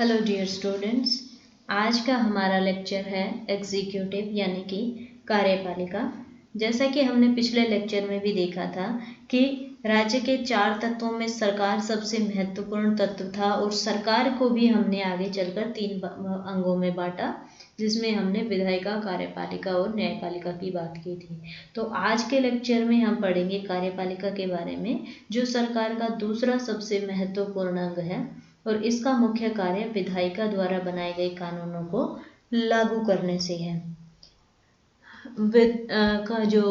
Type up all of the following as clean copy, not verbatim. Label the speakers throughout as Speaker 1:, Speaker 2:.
Speaker 1: Hello dear students, आज का हमारा लेक्चर है एग्जीक्यूटिव यानी कि कार्यपालिका। जैसा कि हमने पिछले लेक्चर में भी देखा था कि राज्य के 4 तत्वों में सरकार सबसे महत्वपूर्ण तत्व था और सरकार को भी हमने आगे चलकर 3 अंगों में बांटा, जिसमें हमने विधायिका, कार्यपालिका और न्यायपालिका की बात की थी। तो आज के लेक्चर में हम पढ़ेंगे कार्यपालिका के बारे में, जो सरकार का दूसरा सबसे महत्वपूर्ण अंग है और इसका मुख्य कार्य विधायिका द्वारा बनाए गए कानूनों को लागू करने से है। का जो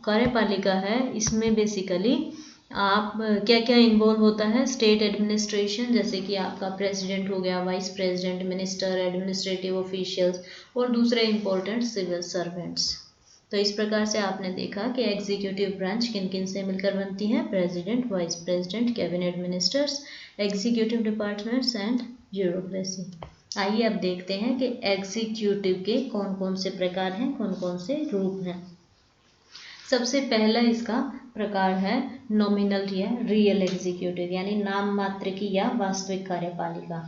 Speaker 1: कार्यपालिका है इसमें बेसिकली आप क्या क्या इन्वॉल्व होता है, स्टेट एडमिनिस्ट्रेशन, जैसे कि आपका प्रेसिडेंट हो गया, vice president, minister, administrative officials और दूसरे इंपॉर्टेंट सिविल सर्वेंट्स। तो इस प्रकार से आपने देखा कि एग्जीक्यूटिव ब्रांच किन किन से मिलकर बनती है, president, vice president, cabinet ministers, executive departments and bureaucracy. आइए अब देखते हैं कि एग्जीक्यूटिव के कौन कौन से प्रकार हैं, कौन कौन से रूप हैं। सबसे पहला इसका प्रकार है नॉमिनल या रियल एग्जीक्यूटिव, यानी नाम मात्र की या वास्तविक कार्यपालिका।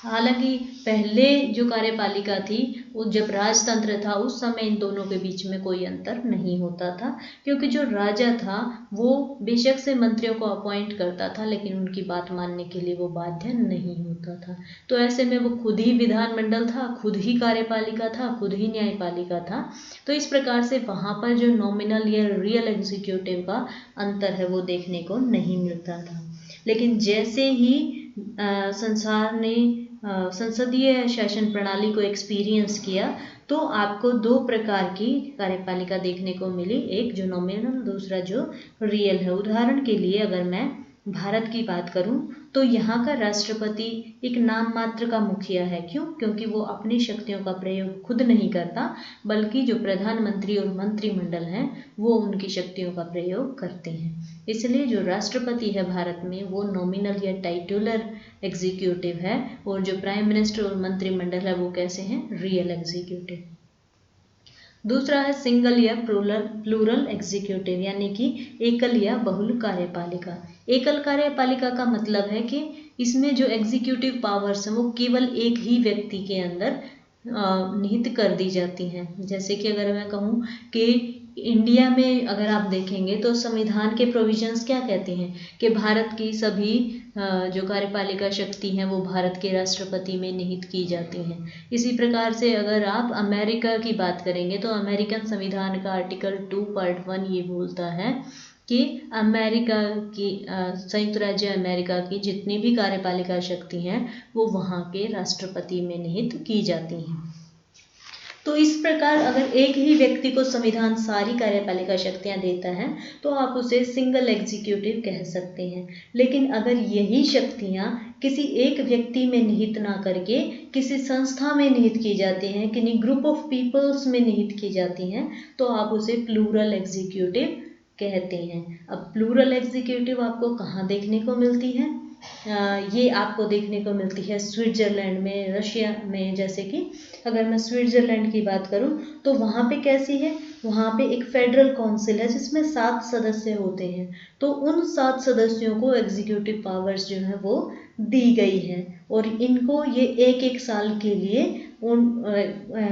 Speaker 1: हालांकि पहले जो कार्यपालिका थी वो जब राजतंत्र था उस समय इन दोनों के बीच में कोई अंतर नहीं होता था, क्योंकि जो राजा था वो बेशक से मंत्रियों को अपॉइंट करता था लेकिन उनकी बात मानने के लिए वो बाध्य नहीं होता था। तो ऐसे में वो खुद ही विधानमंडल था, खुद ही कार्यपालिका था, खुद ही न्यायपालिका था। तो इस प्रकार से वहाँ पर जो नॉमिनल या रियल एग्जीक्यूटिव का अंतर है वो देखने को नहीं मिलता था। लेकिन जैसे ही संसार ने संसदीय शासन प्रणाली को एक्सपीरियंस किया तो आपको 2 प्रकार की कार्यपालिका देखने को मिली, एक जो नॉमिनल, दूसरा जो रियल है। उदाहरण के लिए अगर मैं भारत की बात करूं तो यहाँ का राष्ट्रपति एक नाम मात्र का मुखिया है। क्यों? क्योंकि वो अपनी शक्तियों का प्रयोग खुद नहीं करता, बल्कि जो प्रधानमंत्री और मंत्रिमंडल हैं वो उनकी शक्तियों का प्रयोग करते हैं। इसलिए जो राष्ट्रपति है भारत में वो नॉमिनल या टाइटुलर एग्जीक्यूटिव है, और जो प्राइम मिनिस्टर और मंत्रिमंडल है वो कैसे हैं, रियल एग्जीक्यूटिव। दूसरा है सिंगल या प्लूरल एग्जीक्यूटिव, यानी कि एकल या बहुल कार्यपालिका। एकल कार्यपालिका का मतलब है कि इसमें जो एग्जीक्यूटिव पावर्स हैं वो केवल एक ही व्यक्ति के अंदर निहित कर दी जाती हैं। जैसे कि अगर मैं कहूँ कि इंडिया में अगर आप देखेंगे तो संविधान के प्रोविजंस क्या कहते हैं कि भारत की सभी जो कार्यपालिका शक्ति हैं वो भारत के राष्ट्रपति में निहित की जाती हैं। इसी प्रकार से अगर आप अमेरिका की बात करेंगे तो अमेरिकन संविधान का आर्टिकल 2 पार्ट 1 ये बोलता है कि अमेरिका की संयुक्त राज्य अमेरिका की जितनी भी कार्यपालिका शक्ति हैं वो वहाँ के राष्ट्रपति में निहित की जाती हैं। तो इस प्रकार अगर एक ही व्यक्ति को संविधान सारी कार्यपालिका शक्तियां देता है तो आप उसे सिंगल एग्जीक्यूटिव कह सकते हैं। लेकिन अगर यही शक्तियां किसी एक व्यक्ति में निहित ना करके किसी संस्था में निहित की जाती हैं, किन्हीं ग्रुप ऑफ पीपल्स में निहित की जाती हैं, तो आप उसे प्लूरल एग्जीक्यूटिव कहते हैं। अब प्लूरल एग्जीक्यूटिव आपको कहाँ देखने को मिलती है? ये आपको देखने को मिलती है स्विट्जरलैंड में, रशिया में। जैसे कि अगर मैं स्विट्जरलैंड की बात करूं तो वहाँ पे कैसी है, वहाँ पे एक फेडरल काउंसिल है जिसमें 7 सदस्य होते हैं। तो उन 7 सदस्यों को एग्जीक्यूटिव पावर्स जो है वो दी गई है और इनको ये एक साल के लिए उन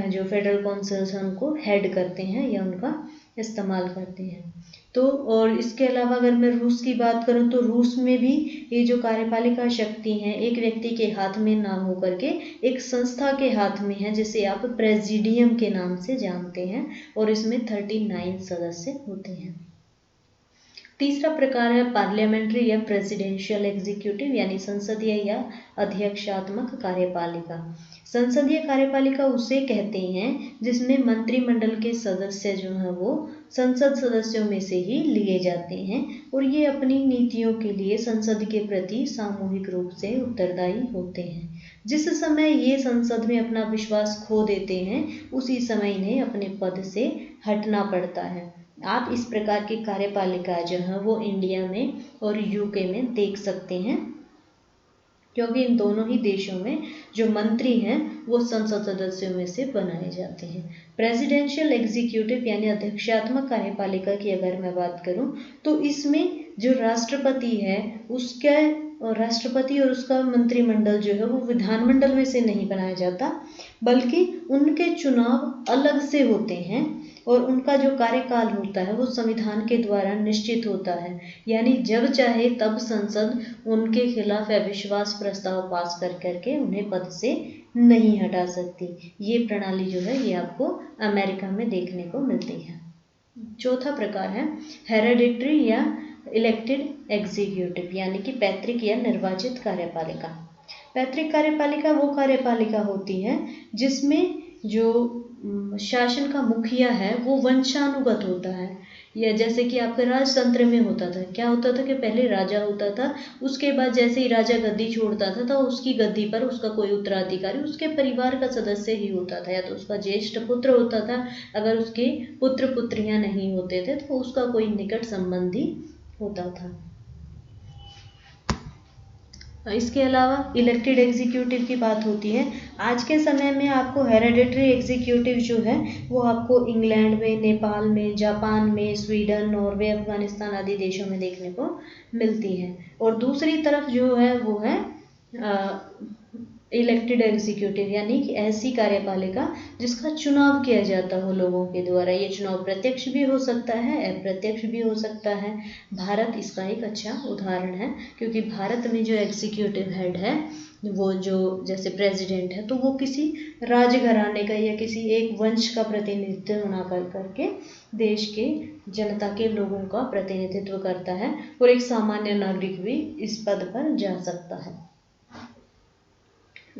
Speaker 1: जो फेडरल काउंसिल्स हैं उनको हेड करते हैं या उनका इस्तेमाल करते हैं। तो और इसके अलावा अगर मैं रूस की बात करूं तो रूस में भी ये जो कार्यपालिका शक्ति हैं एक व्यक्ति के हाथ में ना हो करके एक संस्था के हाथ में है, जिसे आप प्रेसिडियम के नाम से जानते हैं, और इसमें 39 सदस्य होते हैं। तीसरा प्रकार है पार्लियामेंट्री या प्रेसिडेंशियल एग्जीक्यूटिव, यानी संसदीय या अध्यक्षात्मक कार्यपालिका। संसदीय कार्यपालिका उसे कहते हैं जिसमें मंत्रिमंडल के सदस्य जो हैं वो संसद सदस्यों में से ही लिए जाते हैं और ये अपनी नीतियों के लिए संसद के प्रति सामूहिक रूप से उत्तरदायी होते हैं। जिस समय ये संसद में अपना विश्वास खो देते हैं उसी समय इन्हें अपने पद से हटना पड़ता है। आप इस प्रकार की कार्यपालिका जो है वो इंडिया में और यूके में देख सकते हैं, क्योंकि इन दोनों ही देशों में जो मंत्री हैं वो संसद सदस्यों में से बनाए जाते हैं। प्रेसिडेंशियल एग्जीक्यूटिव यानी अध्यक्षात्मक कार्यपालिका की अगर मैं बात करूं तो इसमें जो राष्ट्रपति है उसके राष्ट्रपति और उसका मंत्रिमंडल जो है वो विधानमंडल में से नहीं बनाया जाता, बल्कि उनके चुनाव अलग से होते हैं और उनका जो कार्यकाल होता है वो संविधान के द्वारा निश्चित होता है। यानी जब चाहे तब संसद उनके खिलाफ अविश्वास प्रस्ताव पास कर करके उन्हें पद से नहीं हटा सकती। ये प्रणाली जो है ये आपको अमेरिका में देखने को मिलती है। चौथा प्रकार है हेरेडिटरी या इलेक्टेड एग्जीक्यूटिव, यानी कि पैतृक या निर्वाचित कार्यपालिका। पैतृक कार्यपालिका वो कार्यपालिका होती है जिसमें जो शासन का मुखिया है वो वंशानुगत होता है, या जैसे कि आपके राजतंत्र में होता था, क्या होता था कि पहले राजा होता था, उसके बाद जैसे ही राजा गद्दी छोड़ता था तो उसकी गद्दी पर उसका कोई उत्तराधिकारी उसके परिवार का सदस्य ही होता था, या तो उसका ज्येष्ठ पुत्र होता था, अगर उसके पुत्र पुत्रियां नहीं होते थे तो उसका कोई निकट संबंधी होता था। इसके अलावा इलेक्टेड एग्जीक्यूटिव की बात होती है। आज के समय में आपको हेरेडिटरी एग्जीक्यूटिव जो है वो आपको इंग्लैंड में, नेपाल में, जापान में, स्वीडन, नॉर्वे, अफगानिस्तान आदि देशों में देखने को मिलती है। और दूसरी तरफ जो है वो है इलेक्टेड एग्जीक्यूटिव, यानी कि ऐसी कार्यपालिका जिसका चुनाव किया जाता हो लोगों के द्वारा। ये चुनाव प्रत्यक्ष भी हो सकता है, अप्रत्यक्ष भी हो सकता है। भारत इसका एक अच्छा उदाहरण है, क्योंकि भारत में जो एग्जीक्यूटिव हेड है वो जो जैसे प्रेसिडेंट है तो वो किसी राजघराने का या किसी एक वंश का प्रतिनिधित्व ना कर करके देश के जनता के लोगों का प्रतिनिधित्व करता है, और एक सामान्य नागरिक भी इस पद पर जा सकता है।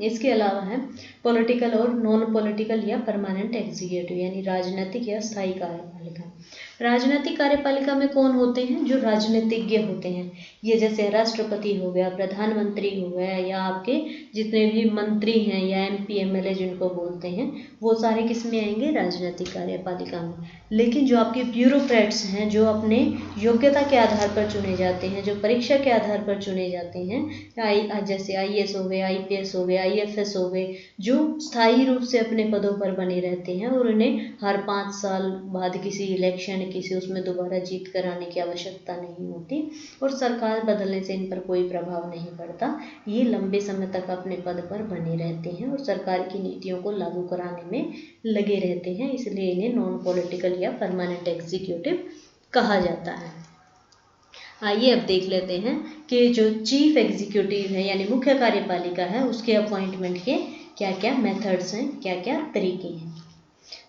Speaker 1: इसके अलावा है पॉलिटिकल और नॉन पॉलिटिकल या परमानेंट एग्जीक्यूटिव, यानी राजनीतिक या स्थायी कार्यपालिका। राजनीतिक कार्यपालिका में कौन होते हैं? जो राजनीतिज्ञ होते हैं। ये जैसे राष्ट्रपति हो गया, प्रधानमंत्री हो गया, या आपके जितने भी मंत्री हैं या MP MLA जिनको बोलते हैं, वो सारे किस में आएंगे? राजनीतिक कार्यपालिका में। लेकिन जो आपके ब्यूरोक्रेट्स हैं, जो अपने योग्यता के आधार पर चुने जाते हैं, जो परीक्षा के आधार पर चुने जाते हैं, जैसे IAS हो गए, IPS हो गए, IFS हो गए, जो स्थायी रूप से अपने पदों पर बने रहते हैं और उन्हें हर 5 साल बाद किसी इलेक्शन किसी उसमें दोबारा जीत कराने की आवश्यकता नहीं होती, और सरकार बदलने से इन पर कोई प्रभाव नहीं पड़ता। ये लंबे समय तक अपने पद पर बने रहते हैं और सरकार की नीतियों को लागू कराने में लगे रहते हैं, इसलिए इन्हें नॉन पॉलिटिकल या परमानेंट एग्जीक्यूटिव कहा जाता है। आइए अब देख लेते हैं कि जो चीफ एग्जीक्यूटिव है यानी मुख्य कार्यपालिका है, उसके अपॉइंटमेंट के क्या क्या मेथड्स हैं, क्या क्या तरीके हैं।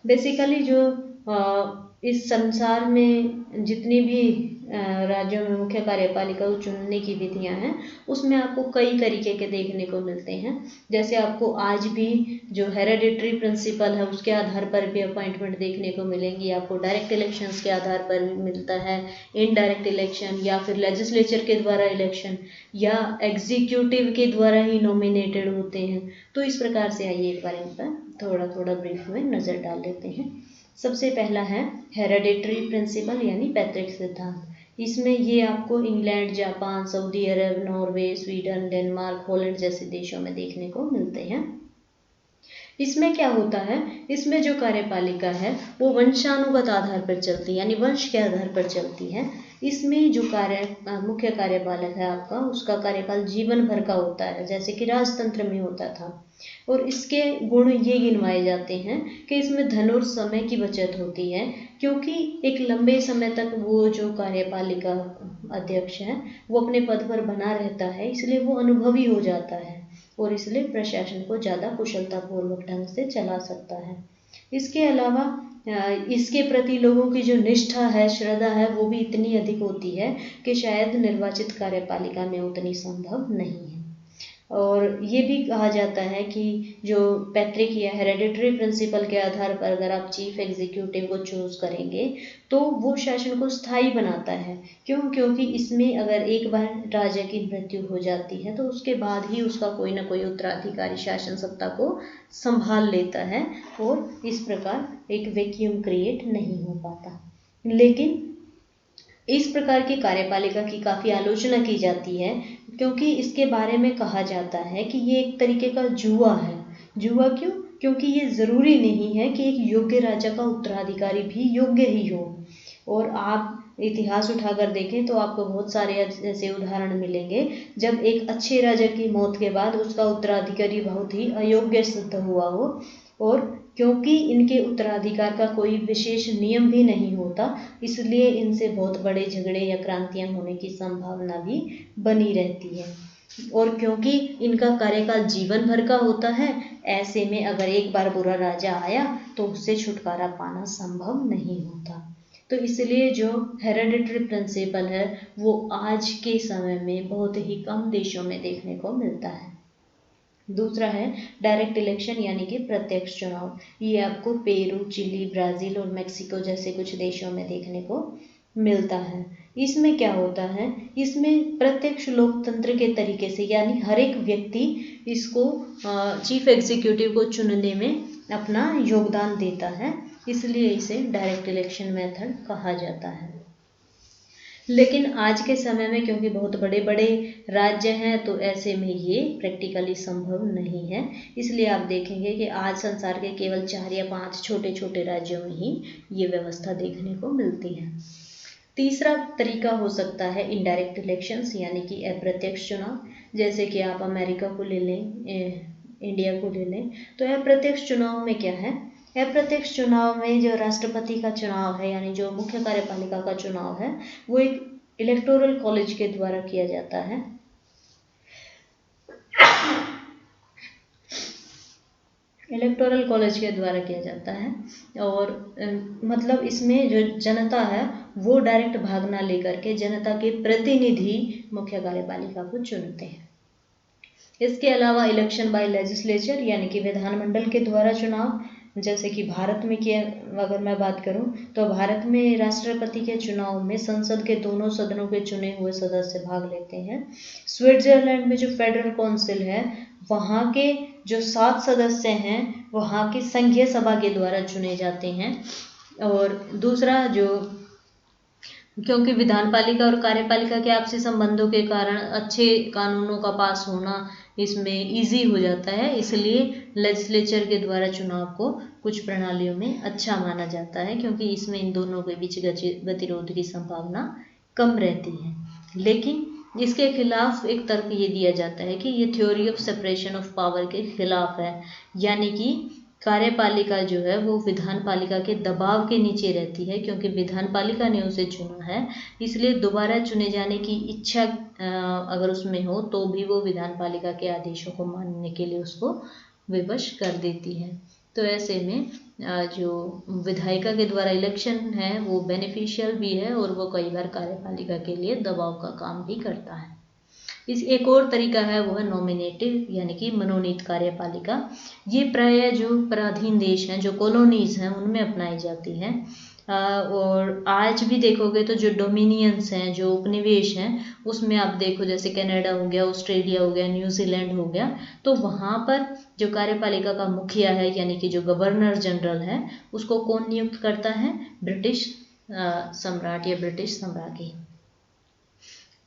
Speaker 1: बेसिकली जो इस संसार में जितनी भी राज्यों में मुख्य कार्यपालिका को चुनने की विधियां हैं, उसमें आपको कई तरीके के देखने को मिलते हैं। जैसे आपको आज भी जो हेरेडिटरी प्रिंसिपल है उसके आधार पर भी अपॉइंटमेंट देखने को मिलेंगी, आपको डायरेक्ट इलेक्शंस के आधार पर भी मिलता है, इनडायरेक्ट इलेक्शन, या फिर लेजिस्लेचर के द्वारा इलेक्शन, या एग्जीक्यूटिव के द्वारा ही नॉमिनेटेड होते हैं। तो इस प्रकार से आइए एक बार इन पर थोड़ा थोड़ा ब्रीफ में नज़र डाल लेते हैं। सबसे पहला है हेरेडिटरी प्रिंसिपल यानी पैतृक सिद्धांत। इसमें ये आपको इंग्लैंड, जापान, सऊदी अरब, नॉर्वे, स्वीडन, डेनमार्क, हॉलैंड जैसे देशों में देखने को मिलते हैं। इसमें क्या होता है, इसमें जो कार्यपालिका है वो वंशानुगत आधार पर चलती है, यानी वंश के आधार पर चलती है। इसमें जो मुख्य कार्यपालक है आपका, उसका कार्यकाल जीवन भर का होता है, जैसे कि राजतंत्र में होता था। और इसके गुण ये गिनवाए जाते हैं कि इसमें धन और समय की बचत होती है, क्योंकि एक लंबे समय तक वो जो कार्यपालिका अध्यक्ष है वो अपने पद पर बना रहता है, इसलिए वो अनुभवी हो जाता है और इसलिए प्रशासन को ज़्यादा कुशलतापूर्वक ढंग से चला सकता है। इसके अलावा इसके प्रति लोगों की जो निष्ठा है, श्रद्धा है, वो भी इतनी अधिक होती है कि शायद निर्वाचित कार्यपालिका में उतनी संभव नहीं है। और ये भी कहा जाता है कि जो पैतृक या हेरेडिटरी प्रिंसिपल के आधार पर अगर आप चीफ एग्जीक्यूटिव को चूज करेंगे तो वो शासन को स्थायी बनाता है। क्यों? क्योंकि इसमें अगर एक बार राजा की मृत्यु हो जाती है तो उसके बाद ही उसका कोई ना कोई उत्तराधिकारी शासन सत्ता को संभाल लेता है और इस प्रकार एक वैक्यूम क्रिएट नहीं हो पाता। लेकिन इस प्रकार की कार्यपालिका की काफ़ी आलोचना की जाती है, क्योंकि इसके बारे में कहा जाता है कि ये एक तरीके का जुआ है। जुआ क्यों? क्योंकि ये ज़रूरी नहीं है कि एक योग्य राजा का उत्तराधिकारी भी योग्य ही हो, और आप इतिहास उठाकर देखें तो आपको बहुत सारे ऐसे उदाहरण मिलेंगे जब एक अच्छे राजा की मौत के बाद उसका उत्तराधिकारी बहुत ही अयोग्य सिद्ध हुआ हो, और क्योंकि इनके उत्तराधिकार का कोई विशेष नियम भी नहीं होता, इसलिए इनसे बहुत बड़े झगड़े या क्रांतियां होने की संभावना भी बनी रहती है। और क्योंकि इनका कार्यकाल जीवन भर का होता है, ऐसे में अगर एक बार बुरा राजा आया तो उससे छुटकारा पाना संभव नहीं होता। तो इसलिए जो हेरेडिटरी प्रिंसिपल है वो आज के समय में बहुत ही कम देशों में देखने को मिलता है। दूसरा है डायरेक्ट इलेक्शन यानी कि प्रत्यक्ष चुनाव। ये आपको पेरू, चिली, ब्राज़ील और मेक्सिको जैसे कुछ देशों में देखने को मिलता है। इसमें क्या होता है, इसमें प्रत्यक्ष लोकतंत्र के तरीके से यानी हर एक व्यक्ति इसको चीफ एग्जीक्यूटिव को चुनने में अपना योगदान देता है, इसलिए इसे डायरेक्ट इलेक्शन मेथड कहा जाता है। लेकिन आज के समय में क्योंकि बहुत बड़े बड़े राज्य हैं तो ऐसे में ये प्रैक्टिकली संभव नहीं है, इसलिए आप देखेंगे कि आज संसार के केवल 4 या 5 छोटे छोटे राज्यों में ही ये व्यवस्था देखने को मिलती है। तीसरा तरीका हो सकता है इनडायरेक्ट इलेक्शंस यानी कि अप्रत्यक्ष चुनाव। जैसे कि आप अमेरिका को ले लें, इंडिया को ले लें, तो अप्रत्यक्ष चुनाव में क्या है, अप्रत्यक्ष चुनाव में जो राष्ट्रपति का चुनाव है यानी जो मुख्य कार्यपालिका का चुनाव है वो एक इलेक्टोरल कॉलेज के द्वारा किया जाता है। इलेक्टोरल कॉलेज के द्वारा किया जाता है और मतलब इसमें जो जनता है वो डायरेक्ट भाग ना लेकर के जनता के प्रतिनिधि मुख्य कार्यपालिका को चुनते हैं। इसके अलावा इलेक्शन बाय लेजिस्लेचर यानी कि विधानमंडल के द्वारा चुनाव, जैसे कि भारत में किया, अगर मैं बात करूं तो भारत में राष्ट्रपति के चुनाव में संसद के दोनों सदनों के चुने हुए सदस्य भाग लेते हैं। स्विट्जरलैंड में जो फेडरल काउंसिल है वहाँ के जो 7 सदस्य हैं वहाँ की संघीय सभा के द्वारा चुने जाते हैं। और दूसरा जो क्योंकि विधानपालिका और कार्यपालिका के आपसी संबंधों के कारण अच्छे कानूनों का पास होना इसमें इजी हो जाता है, इसलिए लेजिस्लेचर के द्वारा चुनाव को कुछ प्रणालियों में अच्छा माना जाता है क्योंकि इसमें इन दोनों के बीच गतिरोध की संभावना कम रहती है। लेकिन इसके खिलाफ एक तर्क ये दिया जाता है कि ये theory of separation of power के खिलाफ है, यानी कि कार्यपालिका जो है वो विधानपालिका के दबाव के नीचे रहती है क्योंकि विधानपालिका ने उसे चुना है, इसलिए दोबारा चुने जाने की इच्छा अगर उसमें हो तो भी वो विधानपालिका के आदेशों को मानने के लिए उसको विवश कर देती है। तो ऐसे में जो विधायिका के द्वारा इलेक्शन है वो बेनिफिशियल भी है और वो कई बार कार्यपालिका के लिए दबाव का काम भी करता है। इस एक और तरीका है वो है नॉमिनेटिव यानी कि मनोनीत कार्यपालिका। ये प्रायः जो पराधीन देश हैं, जो कॉलोनीज हैं, उनमें अपनाई जाती है। और आज भी देखोगे तो जो डोमिनियंस हैं, जो उपनिवेश हैं, उसमें आप देखो जैसे कनाडा हो गया, ऑस्ट्रेलिया हो गया, न्यूजीलैंड हो गया, तो वहाँ पर जो कार्यपालिका का मुखिया है यानी कि जो गवर्नर जनरल है उसको कौन नियुक्त करता है, ब्रिटिश सम्राट या ब्रिटिश सम्राज्ञी।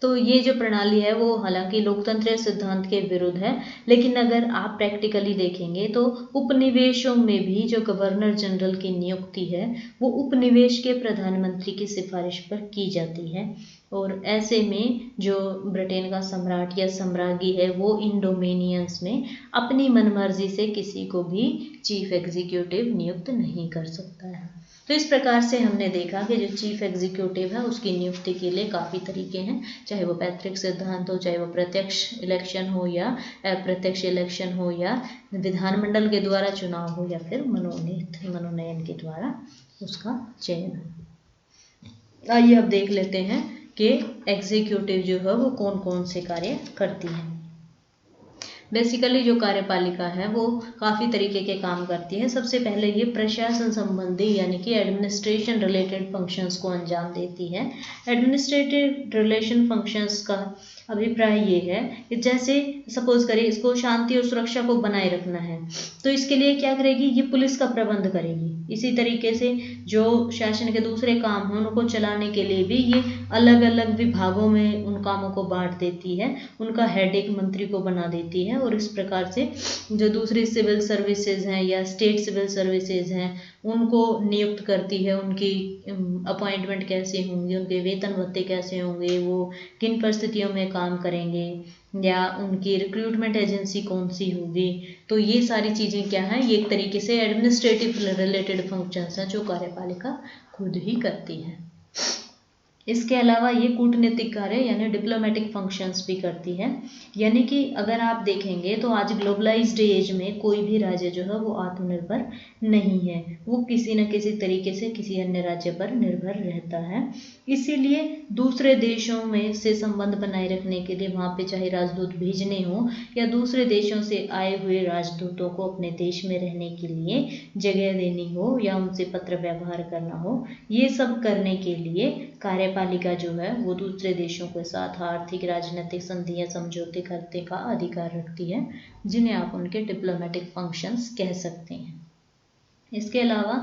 Speaker 1: तो ये जो प्रणाली है वो हालांकि लोकतंत्र सिद्धांत के विरुद्ध है, लेकिन अगर आप प्रैक्टिकली देखेंगे तो उपनिवेशों में भी जो गवर्नर जनरल की नियुक्ति है वो उपनिवेश के प्रधानमंत्री की सिफारिश पर की जाती है। और ऐसे में जो ब्रिटेन का सम्राट या सम्राज्ञी है वो इन डोमिनियंस में अपनी मनमर्जी से किसी को भी चीफ एग्जीक्यूटिव नियुक्त नहीं कर सकता है। तो इस प्रकार से हमने देखा कि जो चीफ एग्जीक्यूटिव है उसकी नियुक्ति के लिए काफ़ी तरीके हैं, चाहे वो पैतृक सिद्धांत हो, चाहे वो प्रत्यक्ष इलेक्शन हो या अप्रत्यक्ष इलेक्शन हो, या विधानमंडल के द्वारा चुनाव हो, या फिर मनोनयन के द्वारा उसका चयन हो। आइए अब देख लेते हैं कि एग्जीक्यूटिव जो है वो कौन कौन से कार्य करती है। बेसिकली जो कार्यपालिका है वो काफ़ी तरीके के काम करती है। सबसे पहले ये प्रशासन संबंधी यानी कि एडमिनिस्ट्रेशन रिलेटेड फंक्शंस को अंजाम देती है। एडमिनिस्ट्रेटिव रिलेशन फंक्शंस का अभिप्राय ये है कि जैसे सपोज करिए इसको शांति और सुरक्षा को बनाए रखना है, तो इसके लिए क्या करेगी, ये पुलिस का प्रबंध करेगी। इसी तरीके से जो शासन के दूसरे काम हैं उनको चलाने के लिए भी ये अलग अलग विभागों में उन कामों को बांट देती है, उनका हेड एक मंत्री को बना देती है, और इस प्रकार से जो दूसरी सिविल सर्विसेज हैं या स्टेट सिविल सर्विसेज हैं उनको नियुक्त करती है, उनकी अपॉइंटमेंट कैसे होंगे, उनके वेतन भत्ते कैसे होंगे, वो किन परिस्थितियों में काम करेंगे, या उनकी रिक्रूटमेंट एजेंसी कौन सी होगी। तो ये सारी चीज़ें क्या हैं, ये एक तरीके से एडमिनिस्ट्रेटिव रिलेटेड फंक्शंस हैं जो कार्यपालिका खुद ही करती है। इसके अलावा ये कूटनीतिक कार्य यानी डिप्लोमेटिक फंक्शंस भी करती है। यानी कि अगर आप देखेंगे तो आज ग्लोबलाइज्ड एज में कोई भी राज्य जो है वो आत्मनिर्भर नहीं है, वो किसी न किसी तरीके से किसी अन्य राज्य पर निर्भर रहता है। इसीलिए दूसरे देशों में से संबंध बनाए रखने के लिए वहाँ पे चाहे राजदूत भेजने हो या दूसरे देशों से आए हुए राजदूतों को अपने देश में रहने के लिए जगह देनी हो या उनसे पत्र व्यवहार करना हो, ये सब करने के लिए कार्यपालिका जो है वो दूसरे देशों के साथ आर्थिक राजनीतिक संधि या समझौते करने का अधिकार रखती है, जिन्हें आप उनके डिप्लोमेटिक फंक्शंस कह सकते हैं। इसके अलावा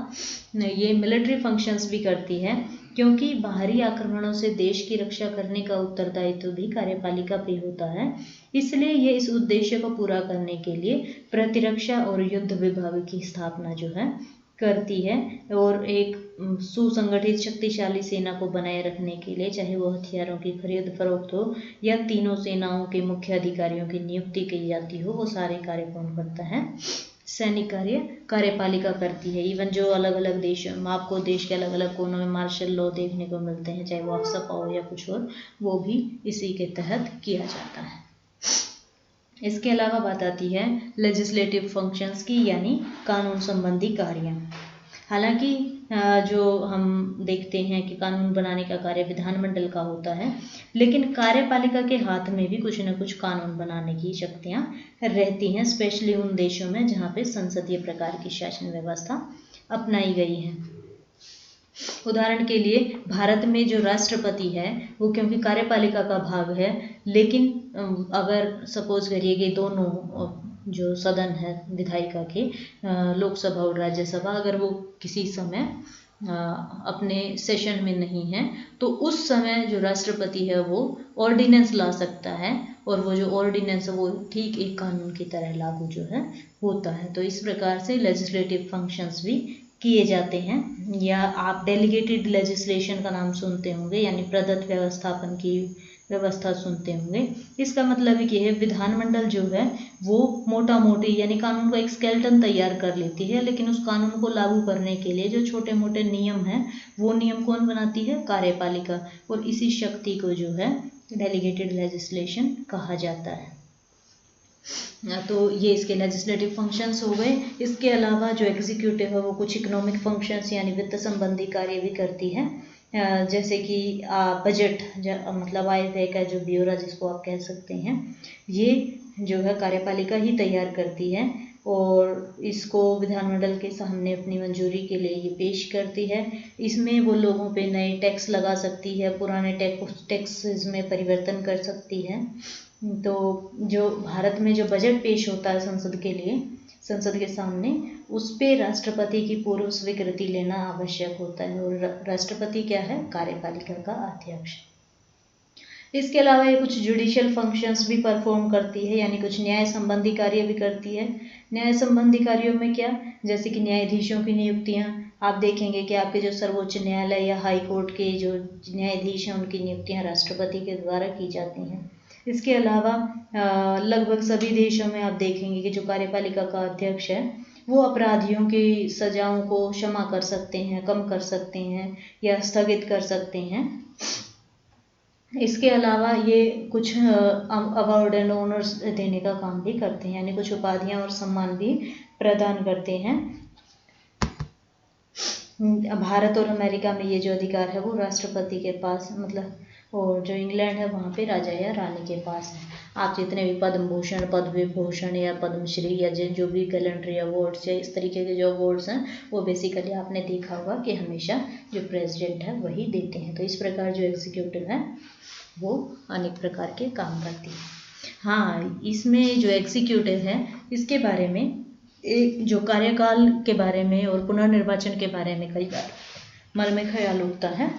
Speaker 1: ये मिलिट्री फंक्शंस भी करती है, क्योंकि बाहरी आक्रमणों से देश की रक्षा करने का उत्तरदायित्व भी कार्यपालिका पे होता है। इसलिए ये इस उद्देश्य को पूरा करने के लिए प्रतिरक्षा और युद्ध विभाग की स्थापना जो है करती है, और एक सुसंगठित शक्तिशाली सेना को बनाए रखने के लिए चाहे वो हथियारों की खरीद फरोख्त हो या तीनों सेनाओं के मुख्य अधिकारियों की नियुक्ति की जाती हो, वो सारे कार्य कौन करता है, सैनिक कार्य कार्यपालिका करती है। इवन जो अलग अलग देश, आपको देश के अलग अलग कोनों में मार्शल लॉ देखने को मिलते हैं, चाहे वो अफसपा हो या कुछ और, वो भी इसी के तहत किया जाता है। इसके अलावा बात आती है लेजिस्लेटिव फंक्शंस की, यानी कानून संबंधी कार्य। हालांकि जो हम देखते हैं कि कानून बनाने का कार्य विधानमंडल का होता है, लेकिन कार्यपालिका के हाथ में भी कुछ न कुछ कानून बनाने की शक्तियां रहती हैं, स्पेशली उन देशों में जहाँ पे संसदीय प्रकार की शासन व्यवस्था अपनाई गई है। उदाहरण के लिए भारत में जो राष्ट्रपति है वो क्योंकि कार्यपालिका का भाग है, लेकिन अगर सपोज करिए कि दोनों जो सदन है विधायिका के, लोकसभा और राज्यसभा, अगर वो किसी समय अपने सेशन में नहीं है, तो उस समय जो राष्ट्रपति है वो ऑर्डिनेंस ला सकता है, और वो जो ऑर्डिनेंस है वो ठीक एक कानून की तरह लागू जो है होता है। तो इस प्रकार से लेजिस्लेटिव फंक्शंस भी किए जाते हैं। या आप डेलीगेटेड लेजिस्लेशन का नाम सुनते होंगे, यानी प्रदत्त व्यवस्थापन की व्यवस्था सुनते होंगे। इसका मतलब ये है विधानमंडल जो है वो मोटा मोटी यानी कानून का एक स्केलेटन तैयार कर लेती है, लेकिन उस कानून को लागू करने के लिए जो छोटे मोटे नियम हैं वो नियम कौन बनाती है, कार्यपालिका, और इसी शक्ति को जो है डेलीगेटेड लेजिस्लेशन कहा जाता है। तो ये इसके लेजिस्लेटिव फंक्शंस हो गए। इसके अलावा जो एग्जीक्यूटिव है वो कुछ इकोनॉमिक फंक्शंस यानी वित्त संबंधी कार्य भी करती है, जैसे कि बजट मतलब आय व्यय का जो ब्यौरा जिसको आप कह सकते हैं, ये जो है कार्यपालिका ही तैयार करती है, और इसको विधानमंडल के सामने अपनी मंजूरी के लिए ये पेश करती है। इसमें वो लोगों पे नए टैक्स लगा सकती है, पुराने टैक्सेस में परिवर्तन कर सकती है। तो जो भारत में जो बजट पेश होता है संसद के लिए, संसद के सामने, उस पे राष्ट्रपति की पूर्व स्वीकृति लेना आवश्यक होता है, और राष्ट्रपति क्या है, कार्यपालिका का अध्यक्ष। इसके अलावा ये कुछ जुडिशियल फंक्शंस भी परफॉर्म करती है, यानी कुछ न्याय संबंधी कार्य भी करती है। न्याय संबंधी कार्यों में क्या, जैसे कि न्यायाधीशों की नियुक्तियां, आप देखेंगे कि आपके जो सर्वोच्च न्यायालय या हाई कोर्ट के जो न्यायाधीश हैं उनकी नियुक्तियां राष्ट्रपति के द्वारा की जाती हैं। इसके अलावा लगभग सभी देशों में आप देखेंगे कि जो कार्यपालिका का अध्यक्ष है वो अपराधियों की सजाओं को क्षमा कर सकते हैं, कम कर सकते हैं या स्थगित कर सकते हैं। इसके अलावा ये कुछ अवार्ड एंड ऑनर्स देने का काम भी करते हैं, यानी कुछ उपाधियां और सम्मान भी प्रदान करते हैं। भारत और अमेरिका में ये जो अधिकार है वो राष्ट्रपति के पास, मतलब, और जो इंग्लैंड है वहाँ पे राजा या रानी के पास है। आप जितने भी पद्म भूषण, पद्म विभूषण या पद्मश्री या जो भी कैलेंडरी अवार्ड्स या इस तरीके के जो अवार्ड्स हैं वो बेसिकली आपने देखा होगा कि हमेशा जो प्रेसिडेंट है वही देते हैं। तो इस प्रकार जो एग्जीक्यूटिव है वो अनेक प्रकार के काम करती है। हाँ, इसमें जो एग्जीक्यूटिव है इसके बारे में, एक जो कार्यकाल के बारे में और पुनर्निर्वाचन के बारे में कई बार मन में ख्याल उठता है।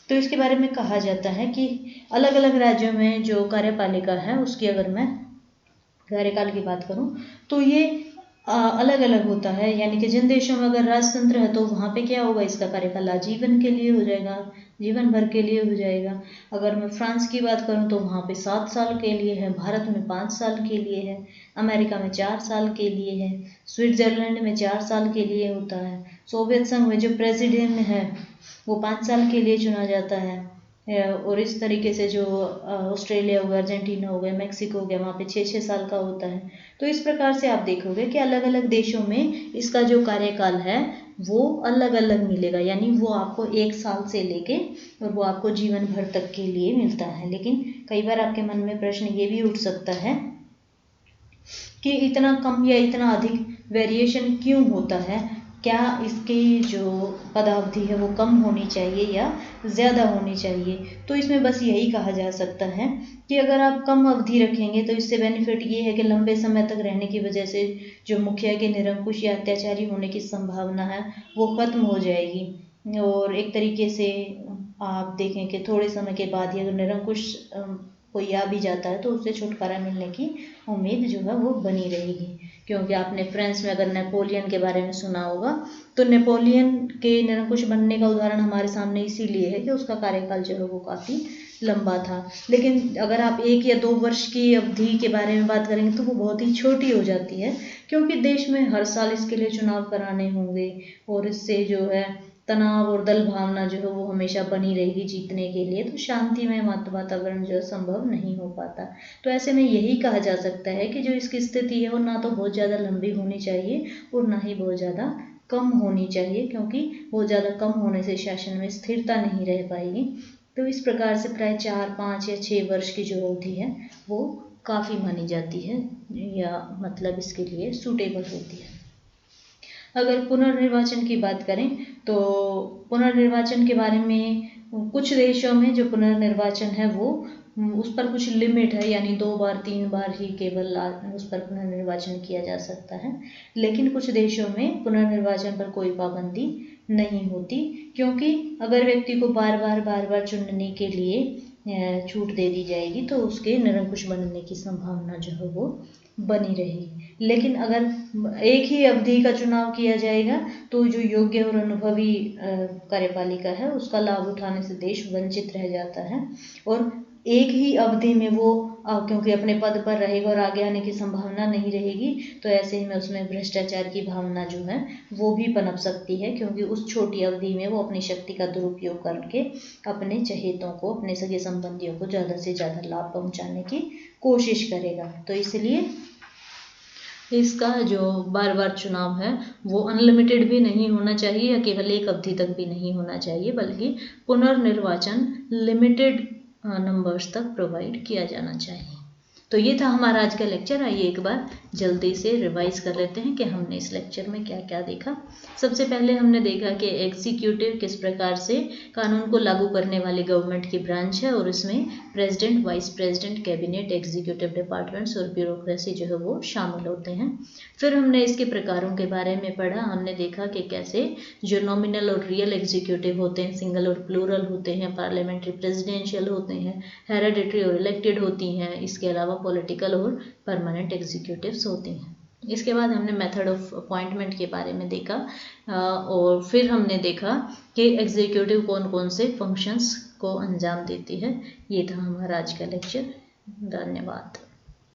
Speaker 1: तो इसके बारे में कहा जाता है कि अलग अलग राज्यों में जो कार्यपालिका है उसकी अगर मैं कार्यकाल की बात करूं तो ये अलग अलग होता है। यानी कि जिन देशों में अगर राजतंत्र है तो वहाँ पे क्या होगा, इसका कार्यकाल आजीवन के लिए हो जाएगा, जीवन भर के लिए हो जाएगा। अगर मैं फ्रांस की बात करूँ तो वहाँ पे 7 साल के लिए है, भारत में 5 साल के लिए है, अमेरिका में 4 साल के लिए है, स्विट्जरलैंड में 4 साल के लिए होता है, सोवियत संघ में जो प्रेसिडेंट है वो 5 साल के लिए चुना जाता है, और इस तरीके से जो ऑस्ट्रेलिया हो गया, अर्जेंटीना हो गया, मैक्सिको हो गया, वहाँ पे 6-6 साल का होता है। तो इस प्रकार से आप देखोगे कि अलग अलग देशों में इसका जो कार्यकाल है वो अलग अलग मिलेगा, यानी वो आपको 1 साल से लेके और वो आपको जीवन भर तक के लिए मिलता है। लेकिन कई बार आपके मन में प्रश्न ये भी उठ सकता है कि इतना कम या इतना अधिक वेरिएशन क्यों होता है, क्या इसकी जो पदावधि है वो कम होनी चाहिए या ज़्यादा होनी चाहिए। तो इसमें बस यही कहा जा सकता है कि अगर आप कम अवधि रखेंगे तो इससे बेनिफिट ये है कि लंबे समय तक रहने की वजह से जो मुखिया के निरंकुश या अत्याचारी होने की संभावना है वो खत्म हो जाएगी, और एक तरीके से आप देखें कि थोड़े समय के बाद ही अगर निरंकुश कोई आ भी जाता है तो उससे छुटकारा मिलने की उम्मीद जो है वो बनी रहेगी। क्योंकि आपने फ्रांस में अगर नेपोलियन के बारे में सुना होगा तो नेपोलियन के निरंकुश बनने का उदाहरण हमारे सामने इसीलिए है कि उसका कार्यकाल जो है वो काफ़ी लंबा था। लेकिन अगर आप 1 या 2 वर्ष की अवधि के बारे में बात करेंगे तो वो बहुत ही छोटी हो जाती है, क्योंकि देश में हर साल इसके लिए चुनाव कराने होंगे और इससे जो है तनाव और दल भावना जो है वो हमेशा बनी रहेगी जीतने के लिए, तो शांतिमय वातावरण जो है संभव नहीं हो पाता। तो ऐसे में यही कहा जा सकता है कि जो इसकी स्थिति है वो ना तो बहुत ज़्यादा लंबी होनी चाहिए और ना ही बहुत ज़्यादा कम होनी चाहिए, क्योंकि बहुत ज़्यादा कम होने से शासन में स्थिरता नहीं रह पाएगी। तो इस प्रकार से प्राय 4, 5 या 6 वर्ष की जो अवधि है वो काफ़ी मानी जाती है, या मतलब इसके लिए सूटेबल होती है। अगर पुनर्निर्वाचन की बात करें तो पुनर्निर्वाचन के बारे में कुछ देशों में जो पुनर्निर्वाचन है वो उस पर कुछ लिमिट है, यानी 2 बार 3 बार ही केवल उस पर पुनर्निर्वाचन किया जा सकता है। लेकिन कुछ देशों में पुनर्निर्वाचन पर कोई पाबंदी नहीं होती, क्योंकि अगर व्यक्ति को बार बार चुनने के लिए छूट दे दी जाएगी तो उसके निरंकुश बनने की संभावना जो है वो बनी रहेगी। लेकिन अगर एक ही अवधि का चुनाव किया जाएगा तो जो योग्य और अनुभवी कार्यपालिका है उसका लाभ उठाने से देश वंचित रह जाता है, और एक ही अवधि में वो क्योंकि अपने पद पर रहेगा और आगे आने की संभावना नहीं रहेगी, तो ऐसे ही में उसमें भ्रष्टाचार की भावना जो है वो भी पनप सकती है, क्योंकि उस छोटी अवधि में वो अपनी शक्ति का दुरुपयोग करके अपने चहेतों को, अपने सगे संबंधियों को ज़्यादा से ज़्यादा लाभ पहुंचाने की कोशिश करेगा। तो इसलिए इसका जो बार बार चुनाव है वो अनलिमिटेड भी नहीं होना चाहिए या केवल एक अवधि तक भी नहीं होना चाहिए, बल्कि पुनर्निर्वाचन लिमिटेड नंबर्स तक प्रोवाइड किया जाना चाहिए। तो ये था हमारा आज का लेक्चर। आइए एक बार जल्दी से रिवाइज कर लेते हैं कि हमने इस लेक्चर में क्या क्या देखा। सबसे पहले हमने देखा कि एग्जीक्यूटिव किस प्रकार से कानून को लागू करने वाली गवर्नमेंट की ब्रांच है और इसमें president, vice president, cabinet, executive departments और ब्यूरोक्रेसी जो है वो शामिल होते हैं। फिर हमने इसके प्रकारों के बारे में पढ़ा। हमने देखा कि कैसे जो नॉमिनल और रियल एग्जीक्यूटिव होते हैं, सिंगल और प्लूरल होते हैं, पार्लियामेंट्री प्रेसिडेंशियल होते हैं, हेरेडिटरी और इलेक्टेड होती हैं, इसके अलावा पॉलिटिकल और परमानेंट एग्जीक्यूटिव्स होती हैं। इसके बाद हमने मेथड ऑफ अपॉइंटमेंट के बारे में देखा, और फिर हमने देखा कि एग्जीक्यूटिव कौन कौन से फंक्शंस को अंजाम देती है। ये था हमारा आज का लेक्चर। धन्यवाद।